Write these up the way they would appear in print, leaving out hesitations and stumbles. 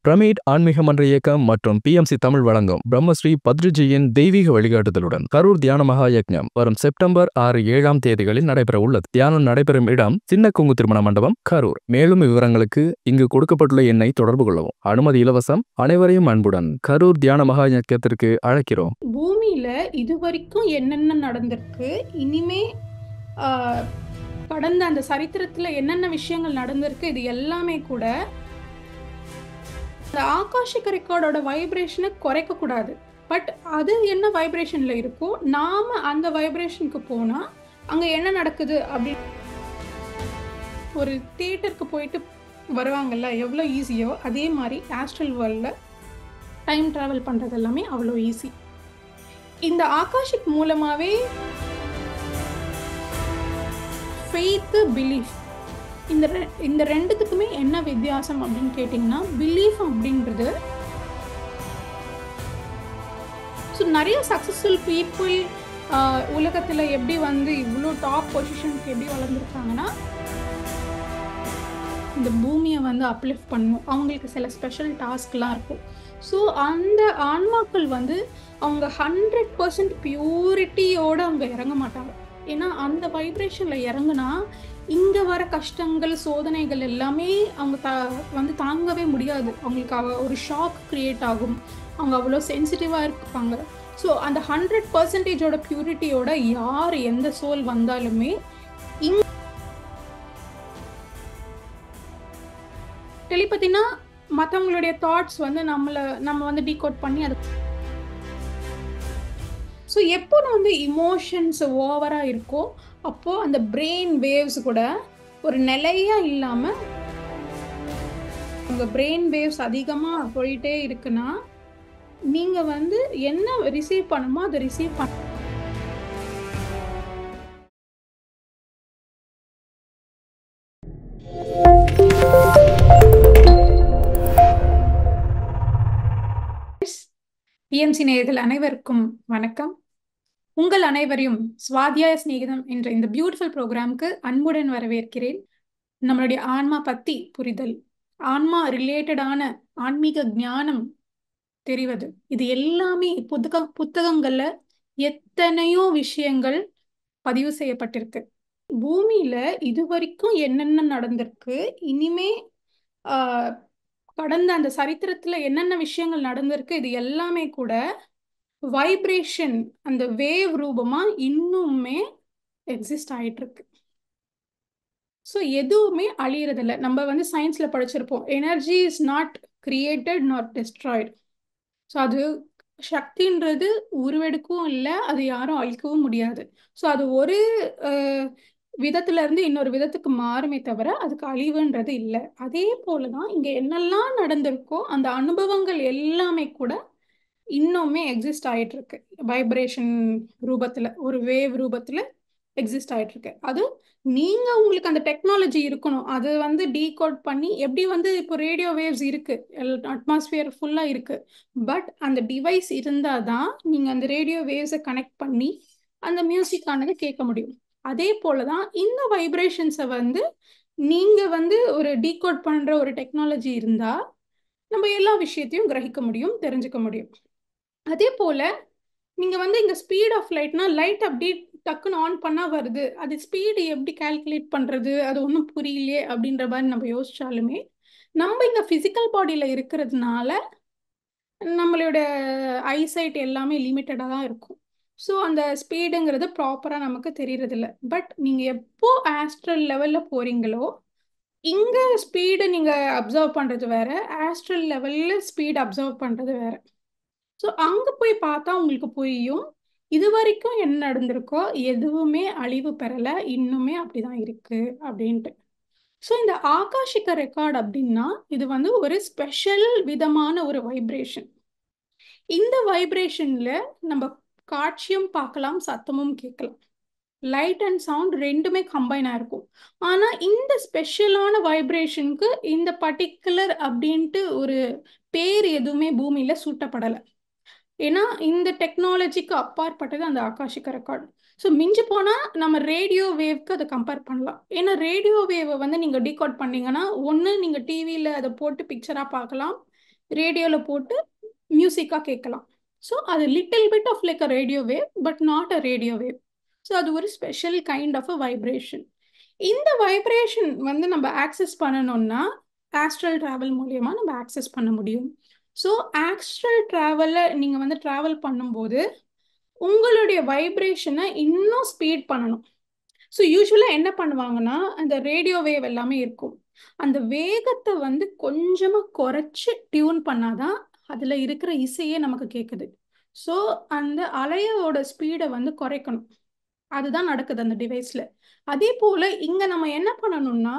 Pyramid ஆன்மீக மன்ற இயக்கம் மற்றும் PMC தமிழ் வழங்கும் பிரம்மஸ்ரீ பத்ரிஜியின் தெய்வீக வழிகாட்டுதலுடன் கரூர் தியான மகா யக்ஞம் வரும் செப்டம்பர் 6-7 தேதிகளில் நடைபெற உள்ளது. தியானம் நடைபெறும் இடம் சின்ன கொங்கு திருமண மண்டபம், கரூர். மேலும் விவரங்களுக்கு இங்கு கொடுக்கப்பட்டுள்ள எண்ணை தொடர்பு கொள்ளவும். அனுமதி இலவசம். அனைவரையும் அன்புடன் கரூர் தியான மகா யக்ஞத்திற்கு அழைக்கிறோம். பூமியில இதுவரைக்கும் என்னென்ன நடந்திருக்கு, இனிமே கடந்த அந்த சரித்திரத்துல என்னென்ன விஷயங்கள் நடந்திருக்கு, இது எல்லாமே கூட இந்த ஆகாஷிக் ரெக்கார்டோட வைப்ரேஷனை குறைக்க கூடாது. பட் அது என்ன வைப்ரேஷன்ல இருக்கோ நாம அந்த வைப்ரேஷனுக்கு போனா அங்க என்ன நடக்குது அப்படின்னு ஒரு தியேட்டருக்கு போயிட்டு வருவாங்கல்ல, எவ்வளோ ஈஸியோ அதே மாதிரி ஆஸ்ட்ரல் வேர்ல்டில் டைம் ட்ராவல் பண்ணுறது எல்லாமே அவ்வளோ ஈஸி. இந்த ஆகாஷிக் மூலமாகவே ஃபெய்த்து, பிலீஃப், இந்த ரெண்டுத்துக்குமே என்ன வித்தியாசம் அப்படின்னு கேட்டிங்கன்னா, பிலீஃப் அப்படின்றது ஸோ நிறைய சக்ஸஸ்ஃபுல் பீப்புள் உலகத்தில் எப்படி இவ்வளோ டாப் பொசிஷனுக்கு எப்படி வளர்ந்துருக்காங்கன்னா, இந்த பூமியை அப்லிஃப்ட் பண்ணணும். அவங்களுக்கு சில ஸ்பெஷல் டாஸ்க்லாம் இருக்கும். ஸோ அந்த ஆன்மாக்கள் அவங்க 100% பியூரிட்டியோடு அவங்க இறங்க மாட்டாங்க. ஏன்னா அந்த வைப்ரேஷனில் இறங்குனா இங்கே வர கஷ்டங்கள், சோதனைகள் எல்லாமே அவங்க தாங்கவே முடியாது. அவங்களுக்கு ஒரு ஷாக் க்ரியேட் ஆகும். அவங்க அவ்வளோ சென்சிட்டிவாக இருப்பாங்க. ஸோ அந்த 100%ஓட பியூரிட்டியோட யார் எந்த சோல் வந்தாலுமே டெலிபதினா மற்றவங்களுடைய தாட்ஸ் நம்ம டீகோட் பண்ணி அது. ஸோ எப்போ இமோஷன்ஸ் ஓவராக இருக்கோ அப்போது அந்த பிரெயின் வேவ்ஸ் கூட ஒரு நிலையாக இல்லாமல் உங்கள் பிரெயின் வேவ்ஸ் அதிகமாக போயிட்டே இருக்குன்னா நீங்கள் என்ன ரிசீவ் பண்ணுமோ அதை ரிசீவ் பண்ண. PMC நேயர்கள் அனைவருக்கும் வணக்கம். உங்கள் அனைவரையும் சுவாத்தியாய சிநேகிதம் என்ற இந்த பியூட்டிஃபுல் ப்ரோக்ராமுக்கு அன்புடன் வரவேற்கிறேன். நம்மளுடைய ஆன்மா பற்றி புரிதல், ஆன்மா ரிலேட்டடான ஆன்மீக ஞானம் தெரிவது, இது எல்லாமே புத்தகங்கள்ல எத்தனையோ விஷயங்கள் பதிவு செய்யப்பட்டிருக்கு. பூமியில இதுவரைக்கும் என்னென்ன நடந்திருக்கு, இனிமே கடந்த அந்த சரித்திரத்துல என்னென்ன விஷயங்கள் நடந்திருக்கு, இது எல்லாமே கூட வைப்ரேஷன், அந்த வேவ் ரூபமா இன்னுமே எக்ஸிஸ்ட் ஆயிட்டு இருக்கு. ஸோ எதுவுமே அழியறதில்ல. நம்ம சயின்ஸ்ல படிச்சிருப்போம், energy is not created not destroyed. So அது சக்தின்றது உருவெடுக்கவும் இல்லை, அது யாரும் அழிக்கவும் முடியாது. ஸோ அது ஒரு விதத்துல இருந்து இன்னொரு விதத்துக்கு மாறுமே தவிர அதுக்கு அழிவுன்றது இல்லை. அதே போலதான் இங்க என்னெல்லாம் நடந்திருக்கோ அந்த அனுபவங்கள் எல்லாமே கூட இன்னுமே எக்ஸிஸ்ட் ஆகிட்டு இருக்கு. வைப்ரேஷன் ரூபத்தில், ஒரு வேவ் ரூபத்தில் எக்ஸிஸ்ட் ஆகிட்டு இருக்கு. அது நீங்கள் உங்களுக்கு அந்த டெக்னாலஜி இருக்கணும். அது டீகோட் பண்ணி எப்படி இப்போ ரேடியோ வேவ்ஸ் இருக்கு, அட்மாஸ்பியர் ஃபுல்லாக இருக்கு. பட் அந்த டிவைஸ் இருந்தால் தான் நீங்கள் அந்த ரேடியோ வேவ்ஸை கனெக்ட் பண்ணி அந்த மியூசிக் ஆனது கேட்க முடியும். அதே போல தான் இந்த வைப்ரேஷன்ஸை நீங்கள் ஒரு டீகோட் பண்ணுற ஒரு டெக்னாலஜி இருந்தால் நம்ம எல்லா விஷயத்தையும் கிரகிக்க முடியும், தெரிஞ்சுக்க முடியும். அதே போல் நீங்கள் இங்கே ஸ்பீட் ஆஃப் லைட்னா லைட் அப்படி டக்குன்னு ஆன் பண்ணால் வருது, அது ஸ்பீடு எப்படி கால்குலேட் பண்ணுறது, அது ஒன்றும் புரியலையே அப்படின்ற மாதிரி நம்ம யோசிச்சாலுமே நம்ம இங்கே ஃபிசிக்கல் பாடியில் இருக்கிறதுனால நம்மளோட ஐசைட் எல்லாமே லிமிட்டடாக தான் இருக்கும். ஸோ அந்த ஸ்பீடுங்கிறது ப்ராப்பராக நமக்கு தெரியறதில்ல. பட் நீங்கள் எப்போ ஆஸ்ட்ரல் லெவலில் போகிறீங்களோ இங்கே ஸ்பீடு நீங்கள் அப்சர்வ் பண்ணுறது வேறு, ஆஸ்ட்ரல் லெவலில் ஸ்பீடு அப்சர்வ் பண்ணுறது வேறு. ஸோ அங்கே போய் பார்த்தா உங்களுக்கு புரியும் இது வரைக்கும் என்ன நடந்திருக்கோ எதுவுமே அழிவு பெறலை, இன்னுமே அப்படிதான் இருக்கு அப்படின்ட்டு. ஸோ இந்த ஆகாஷிக ரெக்கார்ட் அப்படின்னா இது ஒரு ஸ்பெஷல் விதமான ஒரு வைப்ரேஷன். இந்த வைப்ரேஷன்ல நம்ம காட்சியும் பார்க்கலாம், சத்தமும் கேட்கலாம். லைட் அண்ட் சவுண்ட் ரெண்டுமே கம்பைன் ஆயிருக்கும். ஆனால் இந்த ஸ்பெஷலான வைப்ரேஷனுக்கு இந்த பர்டிகுலர் அப்படின்ட்டு ஒரு பேர் எதுவுமே பூமியில் சூட்டப்படலை. ஏன்னா இந்த டெக்னாலஜிக்கு அப்பாற்பட்டது அந்த ஆகாஷிக ரெக்கார்டு. ஸோ மிஞ்சி போனால் நம்ம ரேடியோ வேவ்க்கு அதை கம்பேர் பண்ணலாம். ஏன்னா ரேடியோ வேவை நீங்கள் டீகோட் பண்ணீங்கன்னா ஒன்று நீங்கள் டிவியில் அதை போட்டு பிக்சராக பார்க்கலாம், ரேடியோவில் போட்டு மியூசிக்காக கேட்கலாம். ஸோ அது little bit of like a radio wave but not a radio wave. So அது ஒரு special kind of a vibration. இந்த வைப்ரேஷன் வந்து நம்ம ஆக்சஸ் பண்ணணும்னா ஆஸ்ட்ரல் ட்ராவல் மூலயமா நம்ம ஆக்சஸ் பண்ண முடியும். ஸோ ஆஸ்ட்ரல் ட்ராவலில் நீங்கள் வந்து ட்ராவல் பண்ணும்போது உங்களுடைய வைப்ரேஷனை இன்னும் ஸ்பீட் பண்ணணும். ஸோ யூஸ்வலாக என்ன பண்ணுவாங்கன்னா அந்த ரேடியோ வேவ் எல்லாமே இருக்கும், அந்த வேகத்தை வந்து கொஞ்சமாக குறைச்சி டியூன் பண்ணாதான் அதில் இருக்கிற இசையே நமக்கு கேட்குது. ஸோ அந்த அலையோட ஸ்பீடை வந்து குறைக்கணும். அதுதான் நடக்குது அந்த டிவைஸில். அதே போல் இங்கே நம்ம என்ன பண்ணணும்னா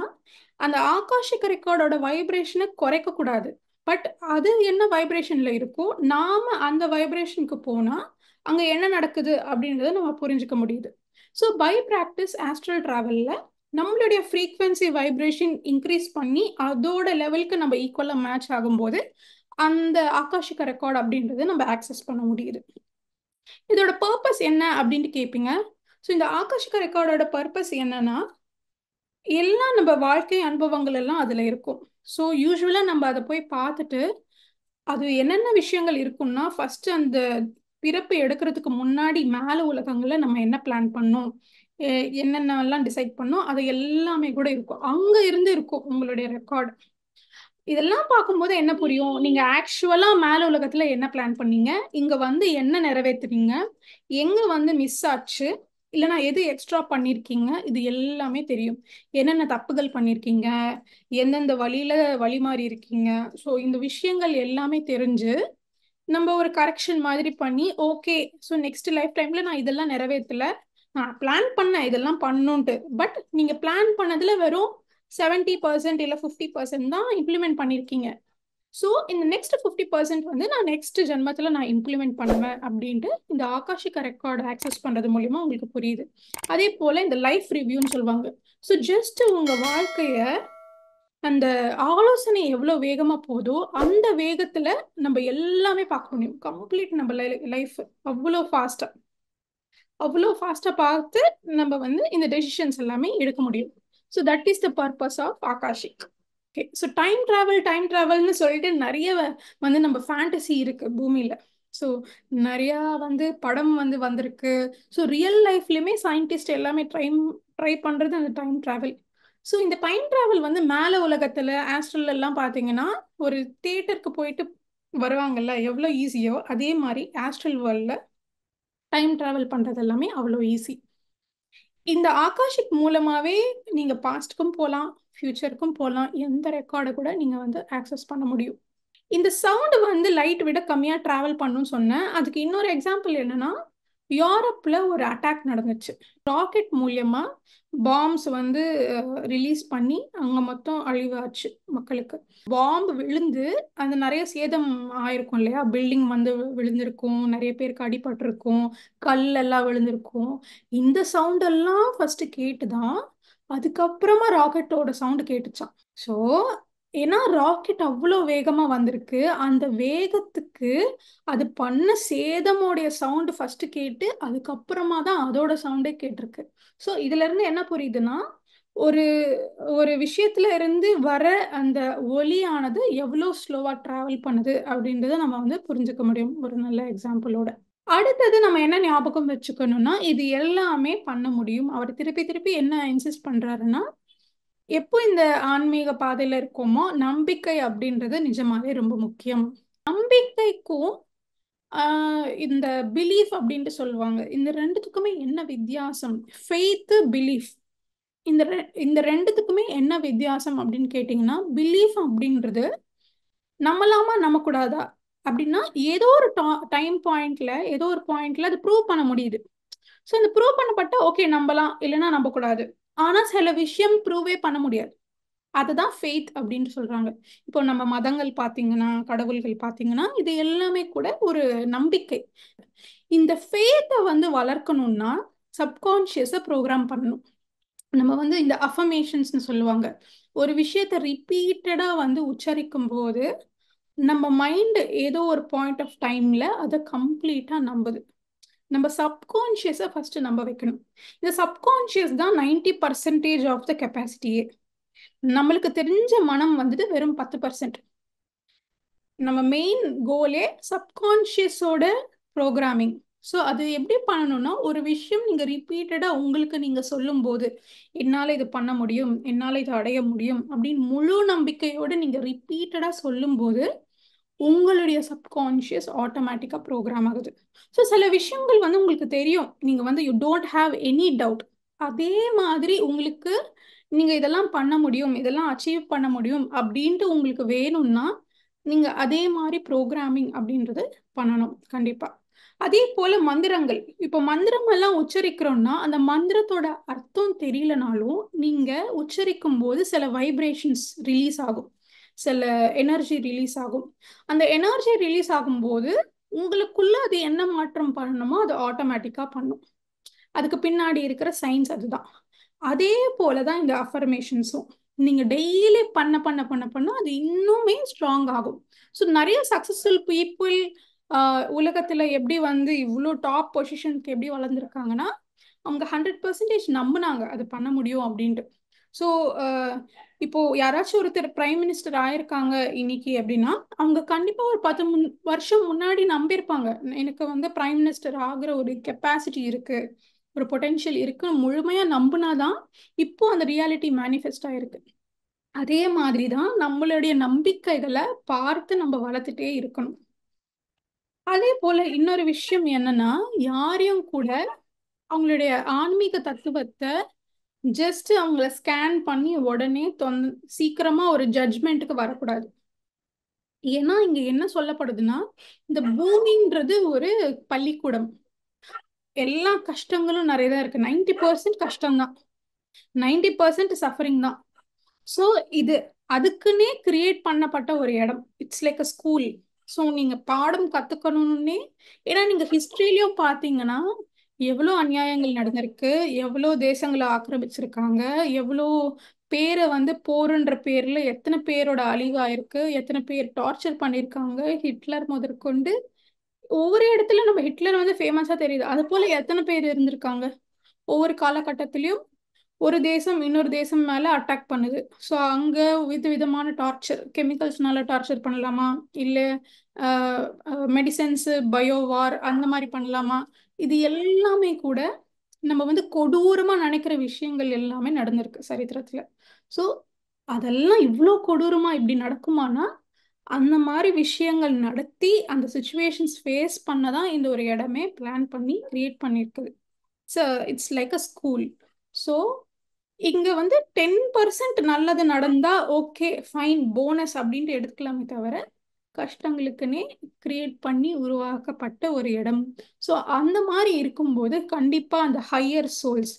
அந்த ஆகாஷிக் ரெக்கார்டோட வைப்ரேஷனை குறைக்கக்கூடாது. பட் அது என்ன வைப்ரேஷனில் இருக்கோ நாம் அந்த வைப்ரேஷனுக்கு போனால் அங்கே என்ன நடக்குது அப்படின்றத நம்ம புரிஞ்சுக்க முடியுது. ஸோ பை ப்ராக்டிஸ் ஆஸ்ட்ரல் ட்ராவலில் நம்மளுடைய ஃப்ரீக்வன்சி வைப்ரேஷன் இன்க்ரீஸ் பண்ணி அதோட லெவலுக்கு நம்ம ஈக்குவலாக மேட்ச் ஆகும்போது அந்த ஆகாஷிக ரெக்கார்ட் அப்படின்றது நம்ம ஆக்சஸ் பண்ண முடியுது. இதோட பர்பஸ் என்ன அப்படின்ட்டு கேட்பீங்க. ஸோ இந்த ஆகாஷிக ரெக்கார்டோட பர்பஸ் என்னன்னா எல்லாம் நம்ம வாழ்க்கை அனுபவங்கள் எல்லாம் அதில் இருக்கும். ஸோ யூஸ்வலாக நம்ம அதை போய் பார்த்துட்டு அது என்னென்ன விஷயங்கள் இருக்கும்னா ஃபர்ஸ்ட் அந்த பிறப்பு எடுக்கிறதுக்கு முன்னாடி மேலே உலகங்களில் நம்ம என்ன பிளான் பண்ணோம், என்னென்னலாம் டிசைட் பண்ணோம், அது எல்லாமே கூட இருக்கும். அங்கே இருந்து இருக்கும் உங்களுடைய ரெக்கார்டு. இதெல்லாம் பார்க்கும்போது என்ன புரியும், நீங்கள் ஆக்சுவலாக மேலே உலகத்தில் என்ன பிளான் பண்ணீங்க, இங்கே வந்து என்ன நிறைவேற்றுறீங்க, எங்கே வந்து மிஸ் ஆச்சு, இல்லைனா எது எக்ஸ்ட்ரா பண்ணியிருக்கீங்க, இது எல்லாமே தெரியும். என்னென்ன தப்புகள் பண்ணியிருக்கீங்க, எந்தெந்த வழியில் வழி மாறி இருக்கீங்க. ஸோ இந்த விஷயங்கள் எல்லாமே தெரிஞ்சு நம்ம ஒரு கரெக்ஷன் மாதிரி பண்ணி ஓகே ஸோ நெக்ஸ்ட் லைஃப் டைமில் நான் இதெல்லாம் நிறைவேற்றலை, நான் பிளான் பண்ணேன் இதெல்லாம் பண்ணணுன்ட்டு, பட் நீங்கள் பிளான் பண்ணதில் வெறும் 70% இல்லை 50% தான் இம்ப்ளிமெண்ட் பண்ணியிருக்கீங்க. ஸோ இந்த நெக்ஸ்ட் 50% வந்து நான் நெக்ஸ்ட் ஜென்மத்தில் நான் இம்ப்ளிமெண்ட் பண்ணுவேன் அப்படின்ட்டு இந்த ஆகாஷிக ரெக்கார்டு ஆக்சஸ் பண்ணுறது மூலிமா உங்களுக்கு புரியுது. அதே போல் இந்த லைஃப் ரிவ்யூன்னு சொல்லுவாங்க. ஸோ ஜஸ்ட் உங்கள் வாழ்க்கையை அந்த ஆலோசனை எவ்வளோ வேகமாக போதோ அந்த வேகத்தில் நம்ம எல்லாமே பார்க்க முடியும். கம்ப்ளீட் நம்ம லைஃப் அவ்வளோ ஃபாஸ்ட்டாக பார்த்து நம்ம வந்து இந்த டெசிஷன்ஸ் எல்லாமே எடுக்க முடியும். So that is the purpose of Akashic. Okay, so time ட்ராவல்னு சொல்லிட்டு நிறைய வந்து நம்ம ஃபேண்டசி இருக்கு பூமியில். ஸோ நிறையா வந்து படம் வந்து வந்திருக்கு. ஸோ ரியல் லைஃப்லையுமே சயின்டிஸ்ட் எல்லாமே ட்ரை பண்ணுறது அந்த டைம் ட்ராவல். ஸோ இந்த டைம் ட்ராவல் வந்து மேலே உலகத்தில் ஆஸ்ட்ரல் எல்லாம் பார்த்தீங்கன்னா ஒரு தியேட்டருக்கு போயிட்டு வருவாங்கல்ல எவ்வளோ ஈஸியோ அதே மாதிரி ஆஸ்ட்ரல் வேர்ல்டில் டைம் ட்ராவல் பண்ணுறது எல்லாமே அவ்வளோ ஈஸி. இந்த ஆகாஷிக் மூலமாகவே நீங்கள் பாஸ்ட்டுக்கும் போகலாம், ஃப்யூச்சருக்கும் போகலாம், எந்த ரெக்கார்டை கூட நீங்கள் வந்து ஆக்சஸ் பண்ண முடியும். இந்த சவுண்டு வந்து லைட் விட கம்மியாக ட்ராவல் பண்ணுன்னு சொன்னேன். அதுக்கு இன்னொரு எக்ஸாம்பிள் என்னன்னா யூரோப்பில் ஒரு அட்டாக் நடந்துச்சு. ராக்கெட் மூலியமாக பாம்ஸ் வந்து ரிலீஸ் பண்ணி அங்கே மொத்தம் அழிவாச்சு மக்களுக்கு. பாம்பு விழுந்து அது நிறைய சேதம் ஆயிருக்கும் இல்லையா, பில்டிங் வந்து விழுந்திருக்கும், நிறைய பேருக்கு அடிபட்டிருக்கும், கல்லெல்லாம் விழுந்திருக்கும். இந்த சவுண்டெல்லாம் ஃபர்ஸ்ட் கேட்டுதான் அதுக்கப்புறமா ராக்கெட்டோட சவுண்டு கேட்டுச்சான். ஸோ ஏன்னா ராக்கெட் அவ்வளோ வேகமாக வந்திருக்கு, அந்த வேகத்துக்கு அது பண்ண சேதமோடைய சவுண்டு ஃபர்ஸ்ட் கேட்டு அதுக்கப்புறமா தான் அதோட சவுண்டே கேட்டிருக்கு. ஸோ இதுல இருந்து என்ன புரியுதுன்னா ஒரு ஒரு விஷயத்துல இருந்து வர அந்த ஒலியானது எவ்வளோ ஸ்லோவாக ட்ராவல் பண்ணுது அப்படின்றத நம்ம வந்து புரிஞ்சுக்க முடியும் ஒரு நல்ல எக்ஸாம்பிளோட. அடுத்தது நம்ம என்ன ஞாபகம் வச்சுக்கணும்னா இது எல்லாமே பண்ண முடியும். அவர் திருப்பி திருப்பி என்ன இன்சிஸ்ட் பண்றாருன்னா எப்போ இந்த ஆன்மீக பாதையில இருக்கோமோ நம்பிக்கை அப்படின்றது நிஜமாவே ரொம்ப முக்கியம். நம்பிக்கைக்கும் இந்த பிலீஃப் அப்படின்ட்டு சொல்லுவாங்க, இந்த ரெண்டுத்துக்குமே என்ன வித்தியாசம், ஃபெய்த்து பிலீஃப், இந்த ரெண்டுத்துக்குமே என்ன வித்தியாசம் அப்படின்னு கேட்டிங்கன்னா பிலீஃப் அப்படின்றது நம்பலாமா நம்பக்கூடாதா அப்படின்னா ஏதோ ஒரு டைம் பாயிண்ட்ல ஏதோ ஒரு பாயிண்ட்ல அது ப்ரூவ் பண்ண முடியுது. ஸோ இந்த ப்ரூவ் பண்ணப்பட்ட ஓகே நம்பலாம் இல்லைன்னா நம்பக்கூடாது. ஆனால் சில விஷயம் ப்ரூவே பண்ண முடியாது, அதுதான் ஃபெய்த் அப்படின்னு சொல்றாங்க. இப்போ நம்ம மதங்கள் பார்த்தீங்கன்னா கடவுள்கள் பார்த்தீங்கன்னா இது எல்லாமே கூட ஒரு நம்பிக்கை. இந்த ஃபெய்த்தை வந்து வளர்க்கணும்னா சப்கான்ஷியஸை ப்ரோக்ராம் பண்ணணும். நம்ம வந்து இந்த அஃபர்மேஷன்ஸ்னு சொல்லுவாங்க, ஒரு விஷயத்தை ரிப்பீட்டடாக வந்து உச்சரிக்கும் போது நம்ம மைண்டு ஏதோ ஒரு பாயிண்ட் ஆஃப் டைம்ல அதை கம்ப்ளீட்டாக நம்புது. நம்ம சப்கான்ஷியஸை ஃபர்ஸ்ட் நம்ப வைக்கணும். இந்த சப்கான்ஷியஸ் தான் 90% ஆஃப் த கெப்பாசிட்டியே. நம்மளுக்கு தெரிஞ்ச மனம் வந்துட்டு வெறும் 10%. நம்ம மெயின் கோலே சப்கான்ஷியஸோட ப்ரோக்ராமிங். ஸோ அது எப்படி பண்ணணும்னா, ஒரு விஷயம் நீங்கள் ரிப்பீட்டடாக உங்களுக்கு நீங்கள் சொல்லும்போது, என்னால் இது பண்ண முடியும், என்னால் இதை அடைய முடியும் அப்படின்னு முழு நம்பிக்கையோடு நீங்கள் ரிப்பீட்டடாக சொல்லும்போது உங்களுடைய சப்கான்ஷியஸ் ஆட்டோமேட்டிக்காக ப்ரோக்ராம் ஆகுது. ஸோ சில விஷயங்கள் வந்து உங்களுக்கு தெரியும், நீங்கள் வந்து you don't have any doubt. அதே மாதிரி உங்களுக்கு நீங்கள் இதெல்லாம் பண்ண முடியும், இதெல்லாம் அச்சீவ் பண்ண முடியும் அப்படின்ட்டு உங்களுக்கு வேணும்னா நீங்கள் அதே மாதிரி ப்ரோக்ராமிங் அப்படின்றது பண்ணணும் கண்டிப்பாக. அதே போல் மந்திரங்கள், இப்போ மந்திரமெல்லாம் உச்சரிக்கிறோம்னா அந்த மந்திரத்தோட அர்த்தம் தெரியலனாலும் நீங்கள் உச்சரிக்கும் போது சில வைப்ரேஷன்ஸ் ரிலீஸ் ஆகும், சில எனர்ஜி ரிலீஸ் ஆகும். அந்த எனர்ஜி ரிலீஸ் ஆகும்போது உங்களுக்குள்ள அது என்ன மாற்றம் பண்ணணுமோ அது ஆட்டோமேட்டிக்காக பண்ணும். அதுக்கு பின்னாடி இருக்கிற சயின்ஸ் அதுதான். அதே போல தான் இந்த அஃபர்மேஷன்ஸும் நீங்கள் டெய்லி பண்ண பண்ண பண்ண பண்ண அது இன்னுமே ஸ்ட்ராங் ஆகும். ஸோ நிறைய சக்ஸஸ்ஃபுல் பீப்புள் உலகத்தில் எப்படி வந்து இவ்வளோ டாப் பொசிஷனுக்கு எப்படி வளர்ந்துருக்காங்கன்னா, அவங்க 100% நம்பினாங்க அது பண்ண முடியும் அப்படின்ட்டு. ஸோ இப்போ யாராச்சும் ஒருத்தர் பிரைம் மினிஸ்டர் ஆயிருக்காங்க இன்னைக்கு அப்படின்னா, அவங்க கண்டிப்பாக ஒரு 10 வருஷம் முன்னாடி நம்பியிருப்பாங்க, எனக்கு வந்து பிரைம் மினிஸ்டர் ஆகிற ஒரு கெப்பாசிட்டி இருக்கு, ஒரு பொட்டென்ஷியல் இருக்கு, முழுமையாக நம்பினாதான் இப்போ அந்த ரியாலிட்டி மேனிஃபெஸ்ட் ஆயிருக்கு. அதே மாதிரி தான் நம்மளுடைய நம்பிக்கைகளை பார்த்து நம்ம வளர்த்துட்டே இருக்கணும். அதே போல இன்னொரு விஷயம் என்னன்னா, யாரையும் கூட அவங்களுடைய ஆன்மீக தத்துவத்தை ஜஸ்ட் அவங்கள ஸ்கேன் பண்ணி உடனே சீக்கிரமா ஒரு ஜட்ஜ்மெண்ட்டுக்கு வரக்கூடாது. ஏன்னா இங்க என்ன சொல்லப்படுதுன்னா, இந்த பூமின்றது ஒரு பள்ளிக்கூடம். எல்லா கஷ்டங்களும் நிறைய தான் இருக்கு. 90% கஷ்டம் தான், 90% சஃபரிங் தான். ஸோ இது அதுக்குன்னே கிரியேட் பண்ணப்பட்ட ஒரு இடம். It's like a school. So நீங்க பாடம் கத்துக்கணும்னே, ஏன்னா நீங்க ஹிஸ்டரியிலையும் பார்த்தீங்கன்னா எவ்வளோ அநியாயங்கள் நடந்திருக்கு, எவ்வளோ தேசங்களை ஆக்கிரமிச்சிருக்காங்க, எவ்வளோ பேரை வந்து போருன்ற பேர்ல எத்தனை பேரோட அழிவாயிருக்கு, எத்தனை பேர் டார்ச்சர் பண்ணியிருக்காங்க, ஹிட்லர் முதற்கொண்டு. ஒவ்வொரு இடத்துல நம்ம ஹிட்லர் வந்து ஃபேமஸா தெரியுது, அது போல எத்தனை பேர் இருந்திருக்காங்க. ஒவ்வொரு காலகட்டத்திலையும் ஒரு தேசம் இன்னொரு தேசம் மேல அட்டாக் பண்ணுது. ஸோ அங்க விதவிதமான டார்ச்சர், கெமிக்கல்ஸ்னால டார்ச்சர் பண்ணலாமா, இல்லை மெடிசன்ஸ், பயோவார் அந்த மாதிரி பண்ணலாமா, இது எல்லாமே கூட நம்ம வந்து கொடூரமா நினைக்கிற விஷயங்கள் எல்லாமே நடந்திருக்கு சரித்திரத்துல. ஸோ அதெல்லாம் இவ்வளோ கொடூரமா இப்படி நடக்குமானா, அந்த மாதிரி விஷயங்கள் நடத்தி அந்த சுச்சுவேஷன்ஸ் ஃபேஸ் பண்ணதான் இந்த ஒரு இடமே பிளான் பண்ணி கிரியேட் பண்ணியிருக்குது. So it's like a school. So இங்க வந்து 10% நல்லது நடந்தா ஓகே ஃபைன் போனஸ் அப்படின்ட்டு எடுத்துக்கலாமே தவிர, கஷ்டங்களுக்குன்னே கிரியேட் பண்ணி உருவாக்கப்பட்ட ஒரு இடம். ஸோ அந்த மாதிரி இருக்கும்போது கண்டிப்பா அந்த ஹையர் சோல்ஸ்,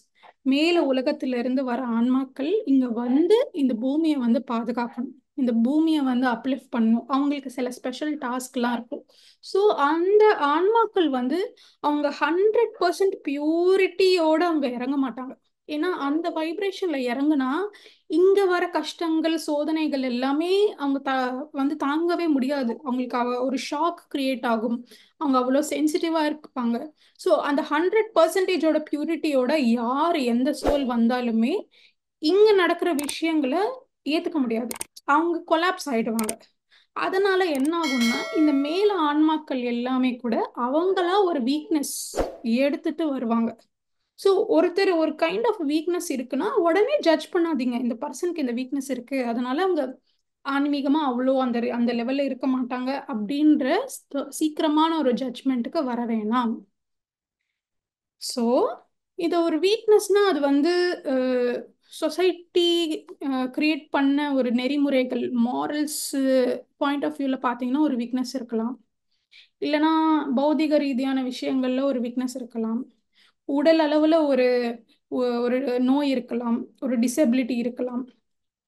மேல உலகத்துல இருந்து வர ஆன்மாக்கள் இங்க வந்து இந்த பூமியை வந்து பாதுகாக்கணும், இந்த பூமியை வந்து அப்லிஃப்ட் பண்ணணும். அவங்களுக்கு சில ஸ்பெஷல் டாஸ்க்லாம் இருக்கும். ஸோ அந்த ஆன்மாக்கள் வந்து அவங்க 100% பியூரிட்டியோட அவங்க இறங்க மாட்டாங்க. ஏன்னா அந்த வைப்ரேஷன்ல இறங்குனா இங்க வர கஷ்டங்கள், சோதனைகள் எல்லாமே அவங்க வந்து தாங்கவே முடியாது. அவங்களுக்கு ஒரு ஷாக் கிரியேட் ஆகும். அவங்க அவ்வளோ சென்சிட்டிவா இருப்பாங்க. ஸோ அந்த 100%ஓட பியூரிட்டியோட யார் எந்த சோல் வந்தாலுமே இங்க நடக்கிற விஷயங்களை ஏத்துக்க முடியாது, அவங்க கொலாப்ஸ் ஆயிடுவாங்க. அதனால என்ன ஆகும்னா, இந்த மேல ஆன்மாக்கள் எல்லாமே கூட அவங்களா ஒரு வீக்னஸ் எடுத்துட்டு வருவாங்க. ஸோ ஒருத்தர் ஒரு கைண்ட் ஆஃப் வீக்னஸ் இருக்குன்னா உடனே ஜட்ஜ் பண்ணாதீங்க, இந்த பர்சனுக்கு இந்த வீக்னஸ் இருக்கு அதனால அவங்க ஆன்மீகமா அவ்வளோ அந்த அந்த லெவல்ல இருக்க மாட்டாங்க அப்படின்ற சீக்கிரமான ஒரு ஜட்ஜ்மெண்ட்டுக்கு வர வேணாம். ஸோ இது ஒரு வீக்னஸ்னா அது வந்து சொசைட்டி கிரியேட் பண்ண ஒரு நெறிமுறைகள், மாரல்ஸ் பாயிண்ட் ஆஃப் வியூவில் பார்த்தீங்கன்னா ஒரு வீக்னஸ் இருக்கலாம். இல்லைனா பௌதிக ரீதியான விஷயங்கள்ல ஒரு வீக்னஸ் இருக்கலாம். உடல் அளவில் ஒரு ஒரு நோய் இருக்கலாம், ஒரு டிசபிலிட்டி இருக்கலாம்,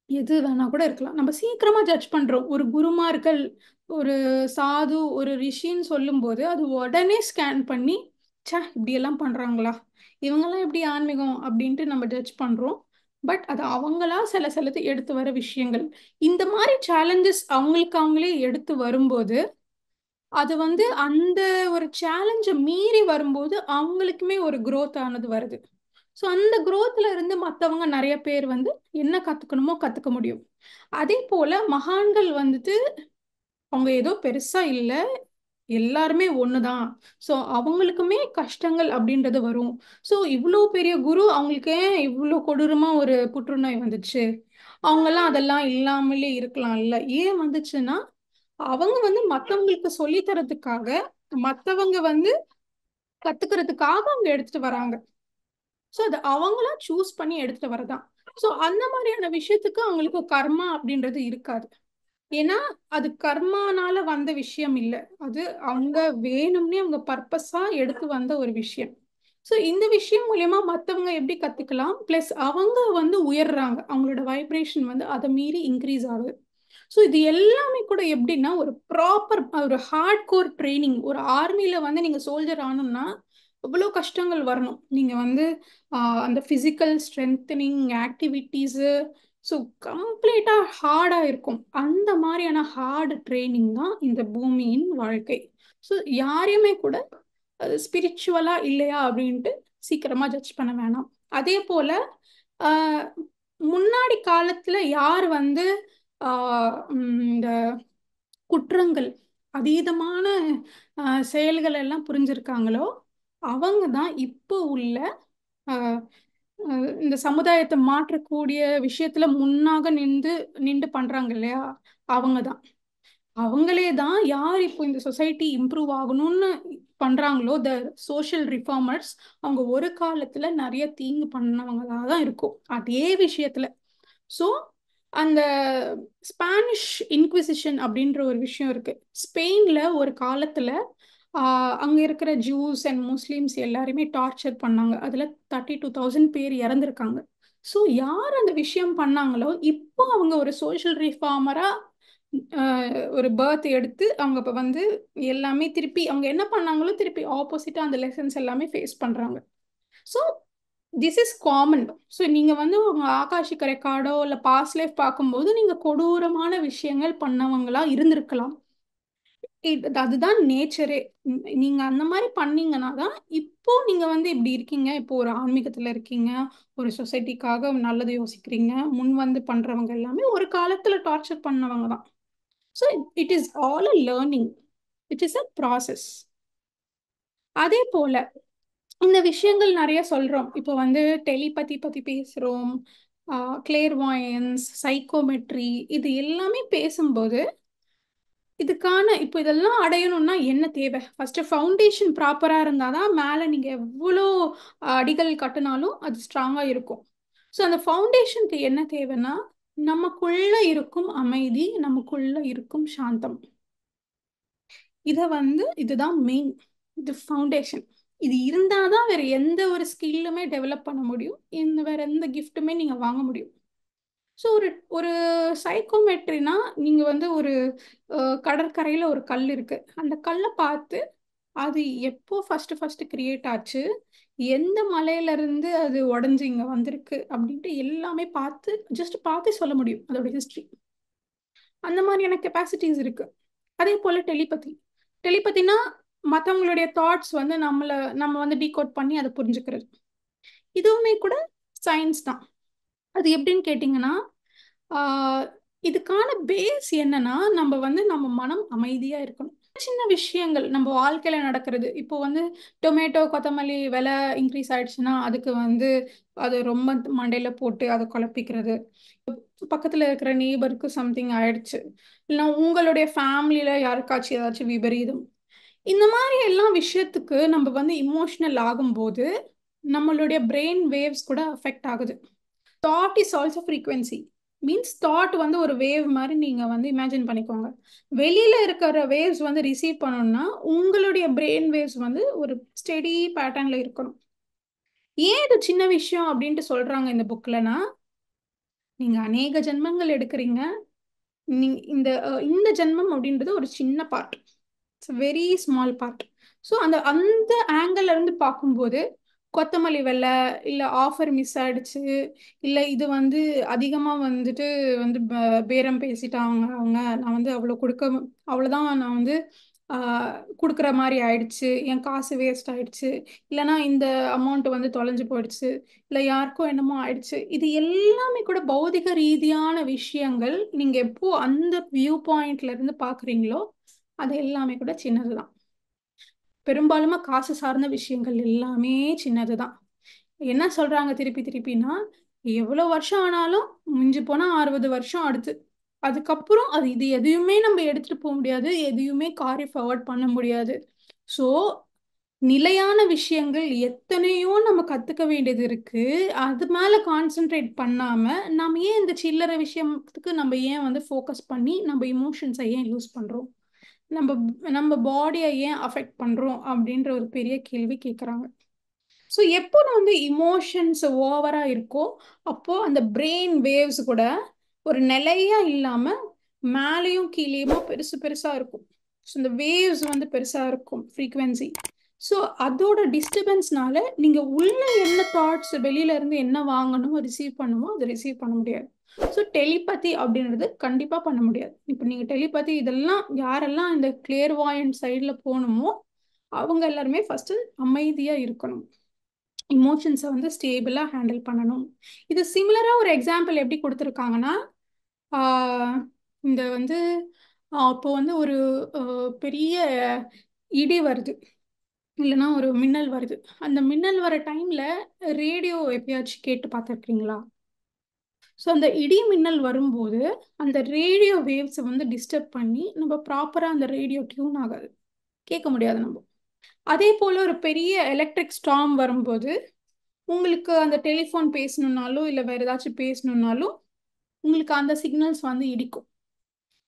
எது வேணா கூட இருக்கலாம். நம்ம சீக்கிரமா ஜட்ஜ் பண்றோம். ஒரு குருமார்கள், ஒரு சாது, ஒரு ரிஷின்னு சொல்லும்போது அது உடனே ஸ்கேன் பண்ணி, ச்சே இப்படியெல்லாம் பண்றாங்களா, இவங்கெல்லாம் எப்படி ஆன்மீகம் அப்படின்ட்டு நம்ம ஜட்ஜ் பண்றோம். பட் அது அவங்களா சில சிலது எடுத்து வர விஷயங்கள். இந்த மாதிரி சேலஞ்சஸ் அவங்களுக்கு அவங்களே எடுத்து வரும்போது அது வந்து அந்த ஒரு சேலஞ்சை மீறி வரும்போது அவங்களுக்குமே ஒரு growth ஆனது வருது. ஸோ அந்த growthல இருந்து மற்றவங்க நிறைய பேர் வந்து என்ன கற்றுக்கணுமோ கற்றுக்க முடியும். அதே போல் மகான்கள் வந்துட்டு அவங்க ஏதோ பெருசா இல்ல, எல்லாருமே ஒண்ணுதான். ஸோ அவங்களுக்குமே கஷ்டங்கள் அப்படின்றது வரும். ஸோ இவ்வளோ பெரிய குரு அவங்களுக்கு ஏன் இவ்வளோ கொடூரமா ஒரு புற்றுநோய் வந்துச்சு? அவங்கெல்லாம் அதெல்லாம் இல்லாமலே இருக்கலாம்ல. ஏன் வந்துச்சுன்னா அவங்க வந்து மத்தவங்களுக்கு சொல்லி தரதுக்காக, மத்தவங்க வந்து கத்துக்கிறதுக்காக அவங்க எடுத்துட்டு வராங்க. ஸோ அது அவங்களா சூஸ் பண்ணி எடுத்துட்டு வரதான். ஸோ அந்த மாதிரியான விஷயத்துக்கு அவங்களுக்கு கர்மா அப்படின்றது இருக்காது. ஏன்னா அது கர்மானால வந்த விஷயம் இல்ல. அது அவங்க வேணும்னே அவங்க பர்பஸா எடுத்து வந்த ஒரு விஷயம். ஸோ இந்த விஷயம் மூலியமா மத்தவங்க எப்படி கத்துக்கலாம்? பிளஸ் அவங்க வந்து உயர்றாங்க. அவங்களோட வைப்ரேஷன் வந்து அதை மீறி இன்க்ரீஸ் ஆகுது. ஸோ இது எல்லாமே கூட எப்படின்னா ஒரு ப்ராப்பர் ஒரு ஹார்ட் கோர் ட்ரைனிங். ஒரு ஆர்மியில வந்து நீங்க சோல்ஜர் ஆகணும்னா இவ்வளோ கஷ்டங்கள் வரணும். நீங்க வந்து அந்த ஃபிசிக்கல் ஸ்ட்ரென்தனிங் ஆக்டிவிட்டீஸு, ஸோ கம்ப்ளீட்டா ஹார்டா இருக்கும். அந்த மாதிரியான ஹார்ட் ட்ரைனிங் தான் இந்த பூமியின் வாழ்க்கை. ஸோ யாரையுமே கூட அது ஸ்பிரிச்சுவலா இல்லையா அப்படின்ட்டு சீக்கிரமா ஜட்ஜ் பண்ண வேணாம். அதே போல ஆஹ் முன்னாடி காலத்துல யார் வந்து இந்த குற்றங்கள் அதீதமான செயல்கள் எல்லாம் புரிஞ்சிருக்காங்களோ அவங்க தான் இப்போ உள்ள ஆஹ் இந்த சமுதாயத்தை மாற்றக்கூடிய விஷயத்துல முன்னாக நின்று பண்றாங்க இல்லையா? அவங்க தான். அவங்களே தான் யார் இப்போ இந்த சொசைட்டி இம்ப்ரூவ் ஆகணும்னு பண்றாங்களோ த சோஷியல் ரிஃபார்மர்ஸ். அவங்க ஒரு காலத்துல நிறைய தீங்கு பண்ணவங்களா தான் இருக்கும் அதே விஷயத்துல. ஸோ அந்த ஸ்பானிஷ் இன்க்விசிஷன் அப்படின்ற ஒரு விஷயம் இருக்கு. ஸ்பெயின்ல ஒரு காலத்துல அங்க இருக்கிற ஜூஸ் அண்ட் முஸ்லிம்ஸ் எல்லாருமே டார்ச்சர் பண்ணாங்க. அதுல 32,000 பேர் இறந்திருக்காங்க. ஸோ யார் அந்த விஷயம் பண்ணாங்களோ இப்போ அவங்க ஒரு சோஷியல் ரிஃபார்மரா ஒரு பர்த் எடுத்து அவங்க இப்போ வந்து எல்லாமே திருப்பி அவங்க என்ன பண்ணாங்களோ திருப்பி ஆப்போசிட்டா அந்த லெசன்ஸ் எல்லாமே ஃபேஸ் பண்றாங்க. So this is common. So நீங்க வந்து உங்க ஆகாஷிக் ரெக்கார்டோ இல்லை பாஸ்ட் லைஃப் பார்க்கும்போது நீங்க கொடூரமான விஷயங்கள் பண்ணவங்களா இருந்திருக்கலாம். அதுதான் நேச்சரே. நீங்க அந்த மாதிரி பண்ணீங்கன்னா தான் இப்போ நீங்க வந்து இப்படி இருக்கீங்க. இப்போ ஒரு ஆன்மீகத்துல இருக்கீங்க, ஒரு சொசைட்டிக்காக நல்லது யோசிக்கிறீங்க, முன் வந்து பண்றவங்க எல்லாமே ஒரு காலத்துல டார்ச்சர் பண்ணவங்க தான். So it is all a learning. It is a process. அதே போல இந்த விஷயங்கள் நிறைய சொல்றோம். இப்போ வந்து டெலிபதி பத்தி பேசுறோம், கிளேர்வாயன்ஸ், சைக்கோமெட்ரி, இது எல்லாமே பேசும்போது இதுக்கான இப்போ இதெல்லாம் அடையணும்னா என்ன தேவை? ஃபர்ஸ்ட் ஃபவுண்டேஷன் ப்ராப்பரா இருந்தாதான் மேலே நீங்க எவ்வளோ அடிகள் கட்டினாலும் அது ஸ்ட்ராங்கா இருக்கும். ஸோ அந்த ஃபவுண்டேஷனுக்கு என்ன தேவைன்னா நமக்குள்ள இருக்கும் அமைதி, நமக்குள்ள இருக்கும் சாந்தம். இதை வந்து இதுதான் மெயின். இது ஃபவுண்டேஷன். இது இருந்தாதான் வேற எந்த ஒரு ஸ்கில்லுமே டெவலப் பண்ண முடியும். வேற எந்த கிஃப்ட்டுமே நீங்க வாங்க முடியும். ஸோ ஒரு ஒரு சைக்கோமெட்ரினா நீங்க வந்து ஒரு கடற்கரையில ஒரு கல் இருக்கு. அந்த கல்லை பார்த்து அது எப்போ ஃபர்ஸ்ட் கிரியேட் ஆச்சு, எந்த மலையில இருந்து அது உடஞ்சி இங்க வந்திருக்கு அப்படின்ட்டு எல்லாமே பார்த்து ஜஸ்ட் பார்த்து சொல்ல முடியும் அதோட ஹிஸ்டரி. அந்த மாதிரியான கெப்பாசிட்டிஸ் இருக்கு. அதே போல டெலிபதி. டெலிபதினா மற்றவங்களுடைய தாட்ஸ் வந்து நம்ம வந்து டீகோட் பண்ணி அதை புரிஞ்சுக்கிறது. இதுவுமே கூட சயின்ஸ் தான். அது எப்படின்னு கேட்டிங்கன்னா ஆஹ் இதுக்கான பேஸ் என்னன்னா நம்ம மனம் அமைதியா இருக்கணும். சின்ன விஷயங்கள் நம்ம வாழ்க்கையில நடக்கிறது. இப்போ வந்து டொமேட்டோ கொத்தமல்லி விலை இன்க்ரீஸ் ஆயிடுச்சுன்னா அதுக்கு வந்து அது ரொம்ப மண்டையில போட்டு அதை குழப்பிக்கிறது. பக்கத்துல இருக்கிற நெய்பருக்கு சம்திங் ஆயிடுச்சு, இல்லைன்னா உங்களுடைய ஃபேமிலியில யாருக்காச்சும் ஏதாச்சும் விபரீதம், இந்த மாதிரி எல்லா விஷயத்துக்கு நம்ம வந்து இமோஷனல் ஆகும்போது நம்மளுடைய பிரெயின் வேவ்ஸ் கூட அஃபெக்ட் ஆகுது. Thought is also frequency. Means thought வந்து ஒரு வேவ் மாதிரி நீங்க வந்து இமேஜின் பண்ணிக்கோங்க. வெளியில இருக்கிற வேவ்ஸ் வந்து ரிசீவ் பண்ணணும்னா உங்களுடைய பிரெயின் வேவ்ஸ் வந்து ஒரு ஸ்டெடி பேட்டர்ன்ல இருக்கணும். ஏன் இது சின்ன விஷயம் அப்படின்ட்டு சொல்றாங்க இந்த புக்லனா, நீங்க அநேக ஜென்மங்கள் எடுக்கிறீங்க. நீங்க இந்த ஜென்மம் அப்படின்றது ஒரு சின்ன part. It's very small part. So அந்த அந்த ஆங்கிள் இருந்து பார்க்கும்போது கொத்தமல்லி வெலை இல்லை ஆஃபர் மிஸ் ஆயிடுச்சு, இல்லை இது வந்து அதிகமாக வந்துட்டு வந்து பேரம் பேசிட்டாங்க அவங்க, நான் வந்து அவ்வளோ கொடுக்க அவ்வளோதான், நான் வந்து கொடுக்குற மாதிரி ஆயிடுச்சு, என் காசு வேஸ்ட் ஆயிடுச்சு, இல்லைனா இந்த அமௌண்ட் வந்து தொலைஞ்சு போயிடுச்சு, இல்லை யாருக்கும் என்னமோ ஆயிடுச்சு. இது எல்லாமே கூட பௌதிக ரீதியான விஷயங்கள். நீங்கள் எப்போ அந்த வியூ பாயிண்ட்ல இருந்து பார்க்குறீங்களோ அது எல்லாமே கூட சின்னது தான். பெரும்பாலுமா காசு சார்ந்த விஷயங்கள் எல்லாமே சின்னது தான். என்ன சொல்றாங்க திருப்பி திருப்பினா, எவ்வளோ வருஷம் ஆனாலும் மிஞ்சி போனால் 60 வருஷம் அடுத்து, அதுக்கப்புறம் அது இது எதையுமே நம்ம எடுத்துகிட்டு போக முடியாது, எதையுமே காரி ஃபார்வர்ட் பண்ண முடியாது. ஸோ நிலையான விஷயங்கள் எத்தனையோ நம்ம கற்றுக்க வேண்டியது இருக்குது. அது மேலே கான்சென்ட்ரேட் பண்ணாமல் நம்ம ஏன் இந்த சில்லறை விஷயத்துக்கு நம்ம ஏன் வந்து ஃபோக்கஸ் பண்ணி நம்ம இமோஷன்ஸை ஏன் யூஸ் பண்ணுறோம், நம்ம நம்ம பாடியை ஏன் அஃபெக்ட் பண்ணுறோம் அப்படின்ற ஒரு பெரிய கேள்வி கேட்குறாங்க. ஸோ எப்போ நான் வந்து இமோஷன்ஸ் ஓவராக இருக்கோ அப்போது அந்த பிரெயின் வேவ்ஸ் கூட ஒரு நிலையாக இல்லாமல் மேலேயும் கீழேயுமா பெருசு பெருசாக இருக்கும். ஸோ இந்த வேவ்ஸ் வந்து பெருசாக இருக்கும் ஃப்ரீக்வன்சி. ஸோ அதோட டிஸ்டர்பன்ஸ்னால நீங்கள் உள்ள என்ன தாட்ஸ் வெளியிலேருந்து என்ன வாங்கணுமோ ரிசீவ் பண்ணுமோ அதை ரிசீவ் பண்ண முடியாது. ஸோ டெலிபதி அப்படின்றது கண்டிப்பாக பண்ண முடியாது. இப்போ நீங்கள் டெலிபதி இதெல்லாம் யாரெல்லாம் இந்த கிளியர்வாயன்ட் சைடில் போகணுமோ அவங்க எல்லாருமே ஃபஸ்ட்டு அமைதியாக இருக்கணும், இமோஷன்ஸை வந்து ஸ்டேபிளாக ஹேண்டில் பண்ணணும். இது சிமிலராக ஒரு எக்ஸாம்பிள் எப்படி கொடுத்துருக்காங்கன்னா, இந்த வந்து இப்போ வந்து ஒரு பெரிய இடி வருது, இல்லைன்னா ஒரு மின்னல் வருது. அந்த மின்னல் வர டைமில் ரேடியோ எப்பயாச்சும் கேட்டு பார்த்துருக்கீங்களா? ஸோ அந்த இடி மின்னல் வரும்போது அந்த ரேடியோ வேவ்ஸை வந்து டிஸ்டர்ப் பண்ணி நம்ம ப்ராப்பராக அந்த ரேடியோ டியூன் ஆகாது, கேட்க முடியாது நம்ம. அதே போல் ஒரு பெரிய எலக்ட்ரிக் ஸ்டார்ம் வரும்போது உங்களுக்கு அந்த டெலிஃபோன் பேசணுன்னாலும் இல்லை வேறு ஏதாச்சும் பேசணுன்னாலும் உங்களுக்கு அந்த சிக்னல்ஸ் வந்து இடிக்கும்.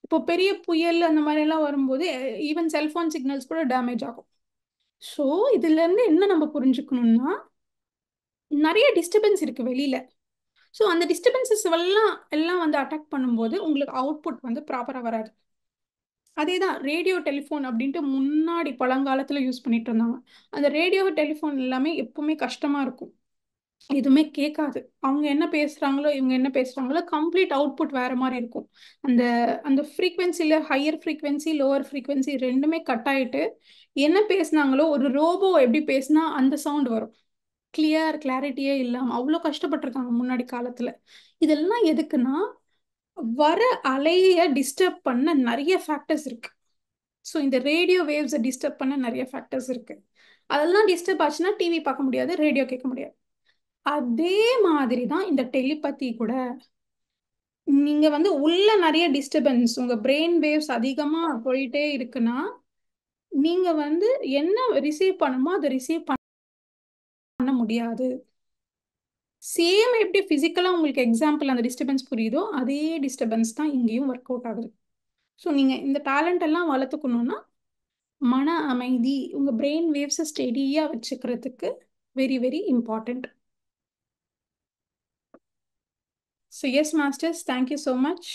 இப்போ பெரிய புயல் அந்த மாதிரிலாம் வரும்போது ஈவன் செல்ஃபோன் சிக்னல்ஸ் கூட டேமேஜ் ஆகும். ஸோ இதுலேருந்து என்ன நம்ம புரிஞ்சுக்கணும்னா, நிறைய டிஸ்டர்பன்ஸ் இருக்குது வெளியில். ஸோ அந்த டிஸ்டர்பன்சஸ் எல்லாம் வந்து அட்டாக் பண்ணும்போது உங்களுக்கு அவுட்புட் வந்து ப்ராப்பராக வராது. அதே தான் ரேடியோ டெலிஃபோன் அப்படின்ட்டு முன்னாடி பழங்காலத்தில் யூஸ் பண்ணிட்டு இருந்தாங்க. அந்த ரேடியோ டெலிஃபோன் எல்லாமே எப்பவுமே கஷ்டமாக இருக்கும், எதுவுமே கேட்காது. அவங்க என்ன பேசுகிறாங்களோ இவங்க என்ன பேசுகிறாங்களோ கம்ப்ளீட் அவுட்புட் வேறு மாதிரி இருக்கும். அந்த அந்த ஃப்ரீக்வன்சியில் ஹையர் ஃப்ரீக்வன்சி லோவர் ஃப்ரீக்வன்சி ரெண்டுமே கட் ஆகிட்டு என்ன பேசுனாங்களோ ஒரு ரோபோ எப்படி பேசுனா அந்த சவுண்ட் வரும், கிளாரிட்டியே இல்லாமல் அவ்வளோ கஷ்டப்பட்டிருக்காங்க முன்னாடி காலத்தில். இதெல்லாம் எதுக்குன்னா வர அலையை டிஸ்டர்ப் பண்ண நிறைய ஃபேக்டர்ஸ் இருக்குது. ஸோ இந்த ரேடியோ வேவ்ஸை டிஸ்டர்ப் பண்ண நிறைய ஃபேக்டர்ஸ் இருக்குது. அதெல்லாம் டிஸ்டர்ப் ஆச்சுன்னா டிவி பார்க்க முடியாது, ரேடியோ கேட்க முடியாது. அதே மாதிரி தான் இந்த டெலிபதி கூட. நீங்கள் வந்து உள்ள நிறைய டிஸ்டர்பன்ஸ், உங்கள் பிரெயின் வேவ்ஸ் அதிகமாக போயிட்டே இருக்குன்னா நீங்கள் வந்து என்ன ரிசீவ் பண்ணுமோ அதை ரிசீவ் பண்ண முடியாது. சேம் எப்படி ஃபிசிக்கலாக உங்களுக்கு எக்ஸாம்பிள் அந்த டிஸ்டர்பன்ஸ் புரியுதோ அதே டிஸ்டர்பன்ஸ் தான் இங்கேயும் ஒர்க் அவுட் ஆகுது. ஸோ நீங்கள் இந்த டேலண்ட் எல்லாம் வளர்த்துக்கணுன்னா மன அமைதி, உங்கள் பிரெயின் வேவ்ஸை ஸ்டெடியாக வச்சுக்கிறதுக்கு very very important. So yes, masters, thank you so much.